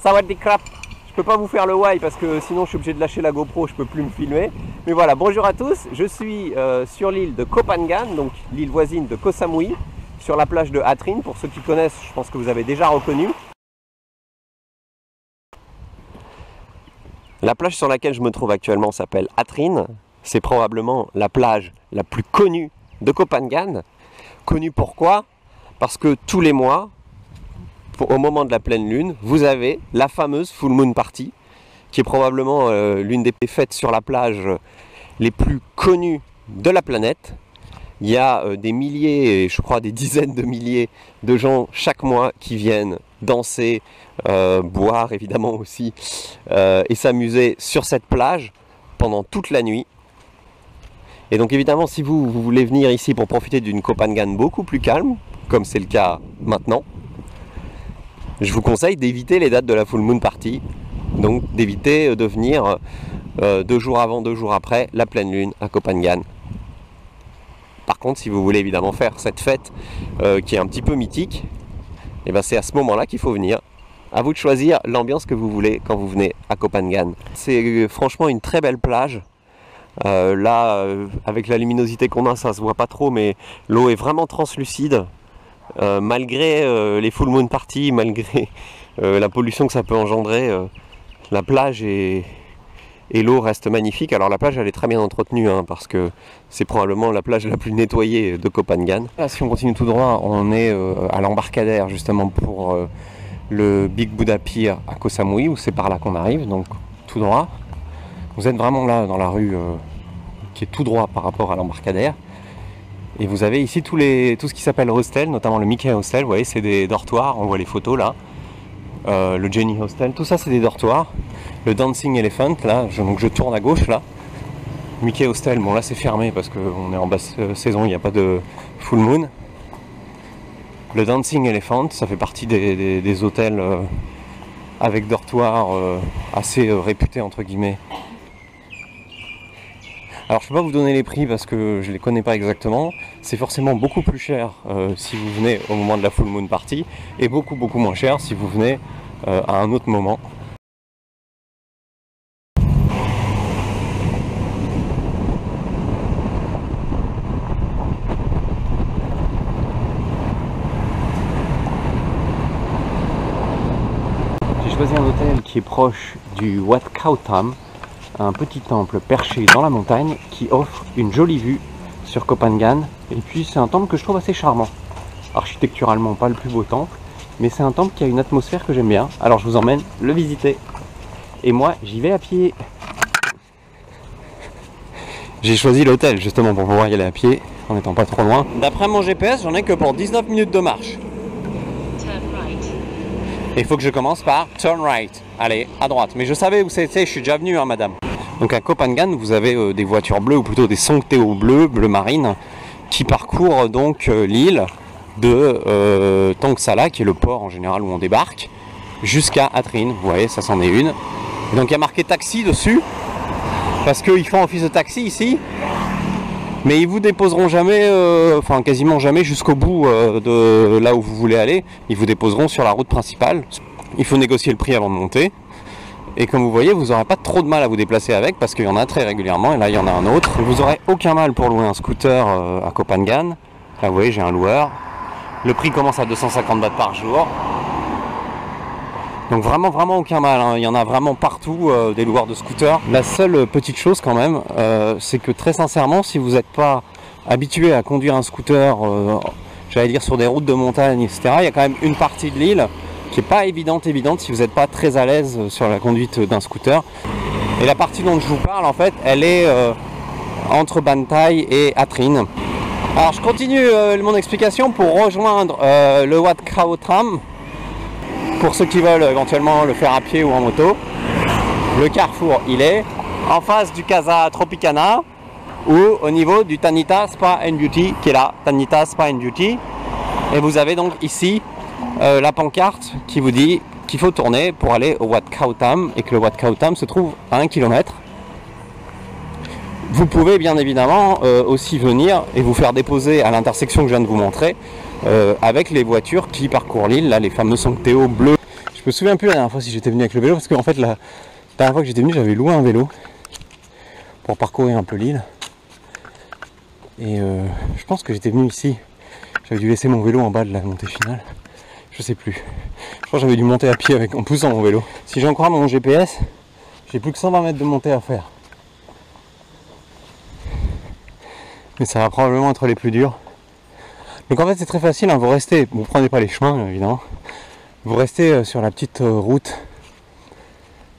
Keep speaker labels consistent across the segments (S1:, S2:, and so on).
S1: Sawadee krap. Je peux pas vous faire le why parce que sinon je suis obligé de lâcher la GoPro, je peux plus me filmer. Mais voilà, bonjour à tous, je suis sur l'île de Koh Phangan, donc l'île voisine de Koh Samui, sur la plage de Hatrin. Pour ceux qui connaissent, je pense que vous avez déjà reconnu. La plage sur laquelle je me trouve actuellement s'appelle Hatrin. C'est probablement la plage la plus connue de Koh Phangan. Connue pourquoi? Parce que tous les mois, au moment de la pleine lune, vous avez la fameuse Full Moon Party, qui est probablement l'une des fêtes sur la plage les plus connues de la planète. Il y a des milliers, je crois des dizaines de milliers de gens chaque mois qui viennent danser, boire évidemment aussi, et s'amuser sur cette plage pendant toute la nuit. Et donc évidemment, si vous voulez venir ici pour profiter d'une Koh Phangan beaucoup plus calme, comme c'est le cas maintenant, je vous conseille d'éviter les dates de la Full Moon Party, donc d'éviter de venir 2 jours avant, 2 jours après la pleine lune à Koh Phangan. Par contre, si vous voulez évidemment faire cette fête qui est un petit peu mythique, et ben c'est à ce moment-là qu'il faut venir. À vous de choisir l'ambiance que vous voulez quand vous venez à Koh Phangan. C'est franchement une très belle plage. Là, avec la luminosité qu'on a, ça se voit pas trop, mais l'eau est vraiment translucide. Malgré les full moon party, malgré la pollution que ça peut engendrer, la plage et l'eau restent magnifiques. Alors la plage elle est très bien entretenue parce que c'est probablement la plage la plus nettoyée de Koh Phangan. Là, si on continue tout droit, on est à l'embarcadère justement pour le Big Buddha Pier à Koh Samui, où c'est par là qu'on arrive, donc tout droit. Vous êtes vraiment là dans la rue qui est tout droit par rapport à l'embarcadère. Et vous avez ici tout ce qui s'appelle hostel, notamment le Mickey Hostel. Vous voyez, c'est des dortoirs, on voit les photos là. Le Jenny Hostel, tout ça c'est des dortoirs. Le Dancing Elephant, là, donc je tourne à gauche là. Mickey Hostel, bon là c'est fermé parce qu'on est en basse saison, il n'y a pas de full moon. Le Dancing Elephant, ça fait partie des hôtels avec dortoirs assez réputés entre guillemets. Alors je ne peux pas vous donner les prix parce que je ne les connais pas exactement. C'est forcément beaucoup plus cher si vous venez au moment de la Full Moon Party et beaucoup moins cher si vous venez à un autre moment. J'ai choisi un hôtel qui est proche du Wat Khao Tham, un petit temple perché dans la montagne qui offre une jolie vue sur Koh Phangan. Et puis c'est un temple que je trouve assez charmant. Architecturalement pas le plus beau temple, mais c'est un temple qui a une atmosphère que j'aime bien. Alors je vous emmène le visiter. Et moi j'y vais à pied. J'ai choisi l'hôtel justement pour pouvoir y aller à pied en n'étant pas trop loin. D'après mon GPS, j'en ai que pour 19 minutes de marche. Et il faut que je commence par turn right. Allez, à droite. Mais je savais où c'était, je suis déjà venu, madame. Donc à Koh Phangan, vous avez des voitures bleues, ou plutôt des Songteo bleu marine, qui parcourent donc l'île de Tong Sala, qui est le port en général où on débarque, jusqu'à Hatrin. Vous voyez, ça c'en est une. Et donc il y a marqué taxi dessus, parce qu'ils font office de taxi ici. Mais ils vous déposeront jamais, enfin quasiment jamais jusqu'au bout de là où vous voulez aller. Ils vous déposeront sur la route principale. Il faut négocier le prix avant de monter. Et comme vous voyez, vous n'aurez pas trop de mal à vous déplacer avec parce qu'il y en a très régulièrement. Et là, il y en a un autre. Vous n'aurez aucun mal pour louer un scooter à Koh Phangan. Là, vous voyez, j'ai un loueur. Le prix commence à 250 bahts par jour. Donc vraiment aucun mal, il y en a vraiment partout des loueurs de scooters. La seule petite chose quand même, c'est que très sincèrement, si vous n'êtes pas habitué à conduire un scooter, j'allais dire sur des routes de montagne, etc., il y a quand même une partie de l'île qui n'est pas évidente si vous n'êtes pas très à l'aise sur la conduite d'un scooter. Et la partie dont je vous parle, en fait, elle est entre Bantai et Hatrin. Alors je continue mon explication pour rejoindre le Wat Khao Tham. Pour ceux qui veulent éventuellement le faire à pied ou en moto, le carrefour il est en face du Casa Tropicana ou au niveau du Tanita Spa and Beauty qui est là, Tanita Spa and Beauty. Et vous avez donc ici la pancarte qui vous dit qu'il faut tourner pour aller au Wat Khao Tham et que le Wat Khao Tham se trouve à 1 km. Vous pouvez bien évidemment aussi venir et vous faire déposer à l'intersection que je viens de vous montrer avec les voitures qui parcourent l'île, là les fameux Songteo bleus. Je
S2: me souviens plus la dernière fois si j'étais venu avec le vélo, parce qu'en fait la dernière fois que j'étais venu, j'avais loué un vélo pour parcourir un peu l'île. Et je pense que j'étais venu ici. J'avais dû laisser mon vélo en bas de la montée finale. Je sais plus. Je pense que j'avais dû monter à pied en poussant mon vélo. Si j'en crois mon GPS, j'ai plus que 120 mètres de montée à faire. Mais ça va probablement être les plus durs. Donc en fait c'est très facile, hein. Vous restez, vous prenez pas les chemins évidemment. Vous restez sur la petite route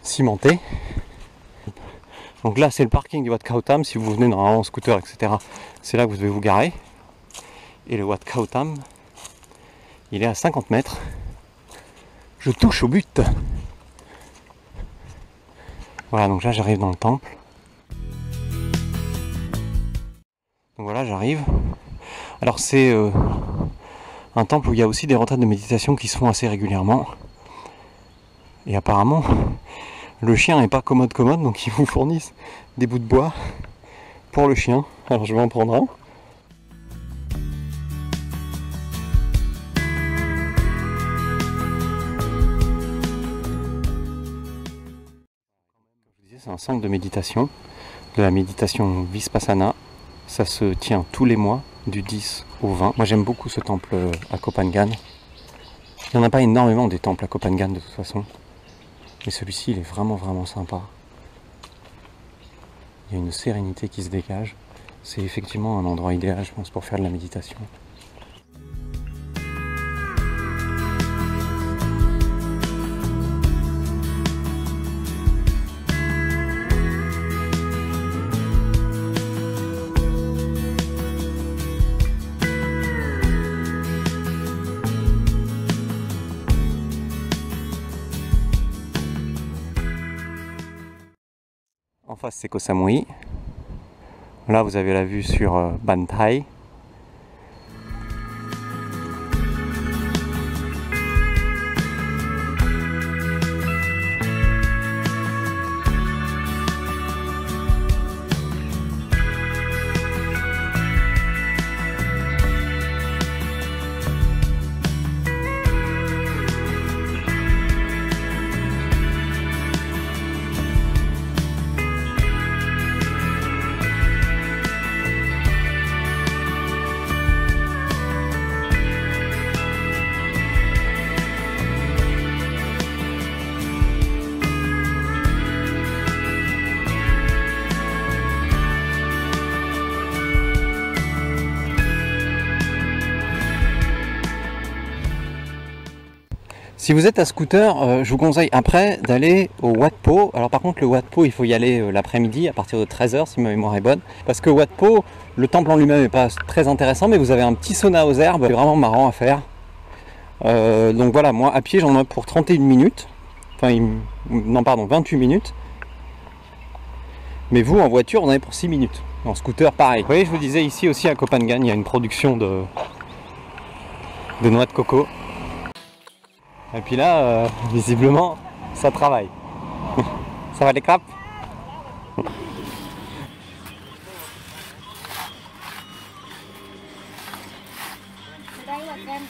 S2: cimentée. Donc là c'est le parking du Wat Khao Tam. Si vous venez normalement en scooter, etc., c'est là que vous devez vous garer. Et le Wat Khao Tam, il est à 50 mètres. Je touche au but. Voilà, donc là j'arrive dans le temple. Donc voilà, j'arrive. Alors c'est un temple où il y a aussi des retraites de méditation qui se font assez régulièrement. Et apparemment, le chien n'est pas commode, donc ils vous fournissent des bouts de bois pour le chien. Alors je vais en prendre un. C'est un centre de méditation, de la méditation Vipassana. Ça se tient tous les mois, du 10 au 20. Moi j'aime beaucoup ce temple à Koh Phangan. Il n'y en a pas énormément des temples à Koh Phangan de toute façon. Mais celui-ci il est vraiment sympa. Il y a une sérénité qui se dégage. C'est effectivement un endroit idéal je pense pour faire de la méditation. En face c'est Koh Samui. Là vous avez la vue sur Ban Thai. Si vous êtes à scooter, je vous conseille après d'aller au Wat Po. Alors par contre le Wat Po il faut y aller l'après-midi à partir de 13h si ma mémoire est bonne. Parce que Wat Po, le temple en lui-même n'est pas très intéressant, mais vous avez un petit sauna aux herbes, c'est vraiment marrant à faire. Donc voilà, moi à pied j'en ai pour 31 minutes. Enfin, non pardon, 28 minutes. Mais vous en voiture on en est pour 6 minutes. En scooter pareil. Vous voyez, je vous disais ici aussi à Koh Phangan, il y a une production de noix de coco. Et puis là, visiblement, ça travaille. Ça va les crapes?
S3: ได้แบบ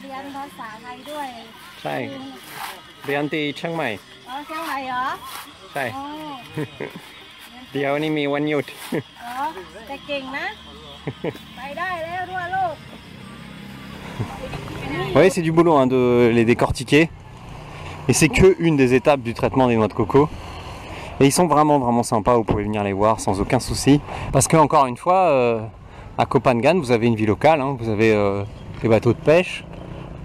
S3: เรียนภาษาไทยด้วย
S2: ใช่เรียนที่เชียงใหม่
S3: อ๋อเชียงใหม่เหรอ
S2: ใช่
S3: อ๋อ
S2: เดี๋ยวนี้มีวันหยุด
S3: อ๋อแต่เก่งนะ ไปได้แล้วทั่วโลก
S2: Oui, c'est du boulot hein, de les décortiquer. Et c'est que une des étapes du traitement des noix de coco. Et ils sont vraiment sympas, vous pouvez venir les voir sans aucun souci. Parce que encore une fois, à Koh Phangan, vous avez une vie locale, hein, vous avez des bateaux de pêche,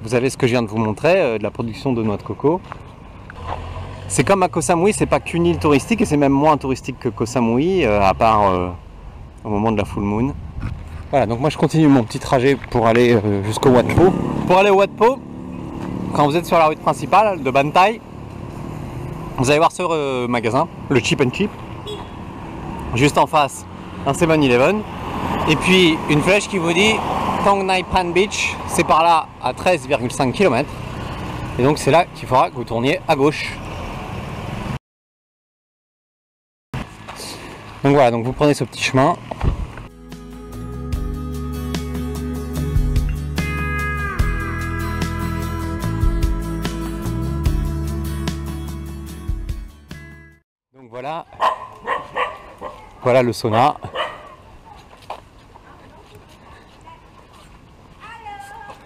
S2: vous avez ce que je viens de vous montrer, de la production de noix de coco. C'est comme à Koh Samui, c'est pas qu'une île touristique et c'est même moins touristique que Koh Samui, à part au moment de la full moon. Voilà, donc moi je continue mon petit trajet pour aller jusqu'au Wat Po. Pour aller au Wat Po, quand vous êtes sur la route principale de Ban Thai, vous allez voir ce magasin, le Chip and Chip. Juste en face, un 7-Eleven. Et puis une flèche qui vous dit Thong Nai Pan Beach, c'est par là à 13,5 km. Et donc c'est là qu'il faudra que vous tourniez à gauche. Donc voilà, donc vous prenez ce petit chemin. Voilà. Voilà le sauna.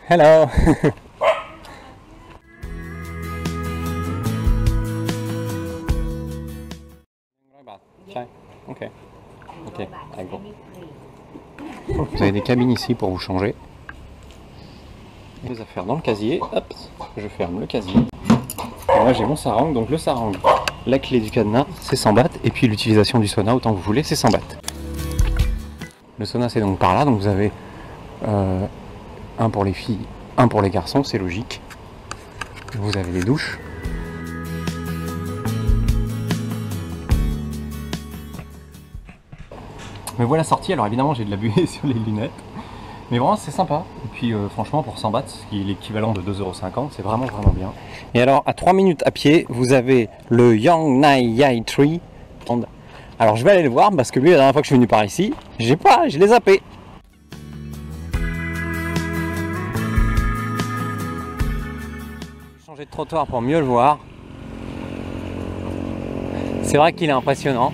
S2: Hello. Ok. Ok. Vous avez des cabines ici pour vous changer. Les affaires dans le casier. Hop, je ferme le casier. Et là j'ai mon sarang, donc le sarang, la clé du cadenas, c'est 100 bahts. Et puis l'utilisation du sauna, autant que vous voulez, c'est 100 bahts. Le sauna c'est donc par là, donc vous avez un pour les filles, un pour les garçons, c'est logique. Vous avez les douches. Me voilà sorti, alors évidemment j'ai de la buée sur les lunettes. Mais vraiment c'est sympa. Et puis franchement pour 100 bahts, ce qui est l'équivalent de 2,50 €, c'est vraiment bien. Et alors à 3 minutes à pied, vous avez le Yang Nai Yai Tree. Alors je vais aller le voir parce que lui la dernière fois que je suis venu par ici, je l'ai zappé. Changer de trottoir pour mieux le voir. C'est vrai qu'il est impressionnant.